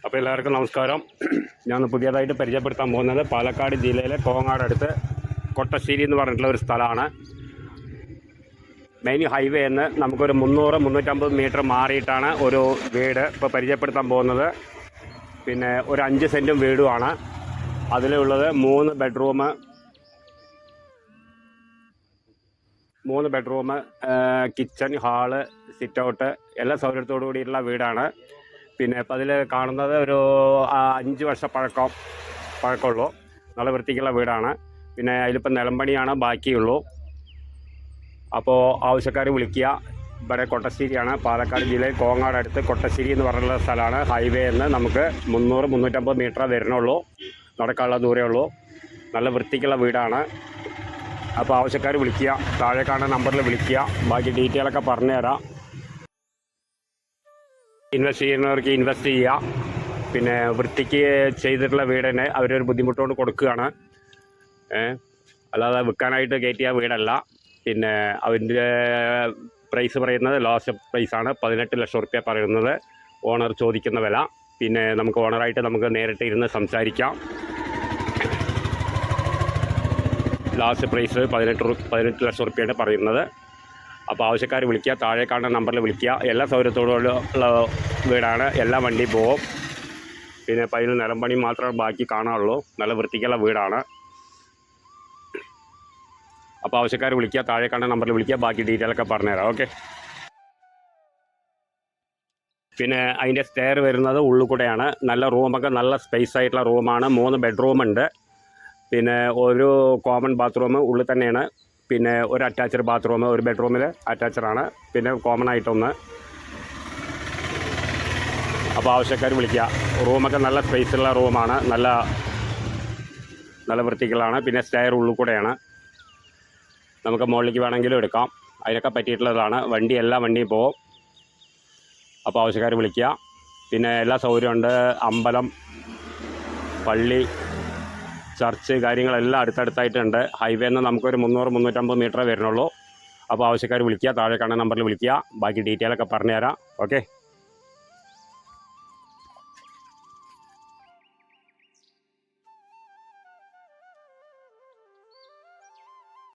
അപ്പോൾ എല്ലാവർക്കും നമസ്കാരം. ഞാൻ പുതിയതായിട്ട് പരിചയപ്പെടുത്താൻ പോകുന്നത് പാലക്കാട് ജില്ലയിലെ കോങ്ങാട് അടുത്ത് കൊട്ടശ്ശേരി എന്ന് പറഞ്ഞിട്ടുള്ള ഒരു സ്ഥലമാണ്. മെയിൻ ഹൈവേ എന്ന് നമുക്കൊരു 300-350 മീറ്റർ മാറിയിട്ടാണ് ഒരു വീട് ഇപ്പോൾ പരിചയപ്പെടുത്താൻ പോകുന്നത്. പിന്നെ ഒരു 5 സെൻറ്റും വീടുമാണ്. അതിലുള്ളത് 3 bedroom, kitchen, hall, sit out എല്ലാ സൗകര്യത്തോടു കൂടിയിട്ടുള്ള വീടാണ്. പിന്നെ ഇപ്പം അതിൽ കാണുന്നത് ഒരു 5 വർഷം പഴക്കമുള്ളൂ. നല്ല വൃത്തിക്കുള്ള വീടാണ്. പിന്നെ അതിലിപ്പോൾ നിലമ്പണിയാണ് ബാക്കിയുള്ളൂ. അപ്പോൾ ആവശ്യക്കാർ വിളിക്കുക. ഇവിടെ കൊട്ടശ്ശേരിയാണ്, പാലക്കാട് ജില്ലയിൽ കോങ്ങാട് അടുത്ത് കൊട്ടശ്ശേരി എന്ന് പറഞ്ഞുള്ള സ്ഥലമാണ്. ഹൈവേ എന്ന് നമുക്ക് 300-350 മീറ്റർ വരുന്നുള്ളൂ, നടക്കാനുള്ള ദൂരമേ ഉള്ളൂ. നല്ല വൃത്തിക്കുള്ള വീടാണ്. അപ്പോൾ ആവശ്യക്കാർ വിളിക്കുക, താഴെ കാണുന്ന നമ്പറിൽ വിളിക്കുക. ബാക്കി ഡീറ്റെയിലൊക്കെ പറഞ്ഞുതരാം. ഇൻവെസ്റ്റ് ചെയ്യുന്നവർക്ക് ഇൻവെസ്റ്റ് ചെയ്യുക. പിന്നെ വൃത്തിക്ക് ചെയ്തിട്ടുള്ള വീട് തന്നെ അവരൊരു ബുദ്ധിമുട്ടുകൊണ്ട് കൊടുക്കുകയാണ്. അല്ലാതെ വിൽക്കാനായിട്ട് കയറ്റിയ വീടല്ല. പിന്നെ അതിൻ്റെ പ്രൈസ് പറയുന്നത് ലാസ്റ്റ് പ്രൈസാണ്. 18 ലക്ഷം റുപ്യ പറയുന്നത് ഓണർ ചോദിക്കുന്ന വില. പിന്നെ നമുക്ക് ഓണറായിട്ട് നമുക്ക് നേരിട്ട് ഇരുന്ന് സംസാരിക്കാം. ലാസ്റ്റ് പ്രൈസ് 18 ലക്ഷം റുപ്യയാണ് പറയുന്നത്. അപ്പോൾ ആവശ്യക്കാർ വിളിക്കുക, താഴെ കാണുന്ന നമ്പറിൽ വിളിക്കുക. എല്ലാ സൗകര്യത്തോടുള്ള വീടാണ്, എല്ലാ വണ്ടിയും പോകും. പിന്നെ ഇപ്പോൾ അതിൽ നിലമ്പണി മാത്രമേ ബാക്കി കാണാനുള്ളൂ. നല്ല വൃത്തിക്കുള്ള വീടാണ്. അപ്പോൾ ആവശ്യക്കാർ വിളിക്കുക, താഴെ കാണുന്ന നമ്പറിൽ വിളിക്കുക. ബാക്കി ഡീറ്റെയിലൊക്കെ പറഞ്ഞുതരാം. ഓക്കെ. പിന്നെ അതിൻ്റെ സ്റ്റെയർ വരുന്നത് ഉള്ളിൽ കൂടെയാണ്. നല്ല റൂമൊക്കെ നല്ല സ്പേസ് ആയിട്ടുള്ള റൂമാണ്. 3 ബെഡ്റൂമുണ്ട്. പിന്നെ ഒരു കോമൺ ബാത്റൂം ഉള്ളിൽ തന്നെയാണ്. പിന്നെ ഒരു അറ്റാച്ച്ഡ് ബാത്റൂം, ഒരു ബെഡ്റൂമിൽ അറ്റാച്ചഡാണ്. പിന്നെ കോമൺ ആയിട്ടൊന്ന്. അപ്പോൾ ആവശ്യക്കാർ വിളിക്കുക. റൂമൊക്കെ നല്ല സ്പേസുള്ള റൂമാണ്. നല്ല വൃത്തികളാണ്. പിന്നെ സ്റ്റെയർ ഉള്ളിൽ കൂടെയാണ്. നമുക്ക് മുകളിലേക്ക് വേണമെങ്കിലും എടുക്കാം. അതിനൊക്കെ പറ്റിയിട്ടുള്ളതാണ്. എല്ലാ വണ്ടിയും പോകും. അപ്പോൾ ആവശ്യക്കാർ വിളിക്കുക. പിന്നെ എല്ലാ സൗകര്യമുണ്ട്. അമ്പലം, പള്ളി, ചർച്ച് കാര്യങ്ങളെല്ലാം അടുത്തടുത്തായിട്ടുണ്ട്. ഹൈവേ നിന്ന് നമുക്കൊരു 300-350 മീറ്റർ വരുന്നുള്ളൂ. അപ്പോൾ ആവശ്യക്കാർ വിളിക്കുക, താഴെ കാണുന്ന നമ്പറിൽ വിളിക്കുക. ബാക്കി ഡീറ്റെയിലൊക്കെ പറഞ്ഞുതരാം. ഓക്കെ.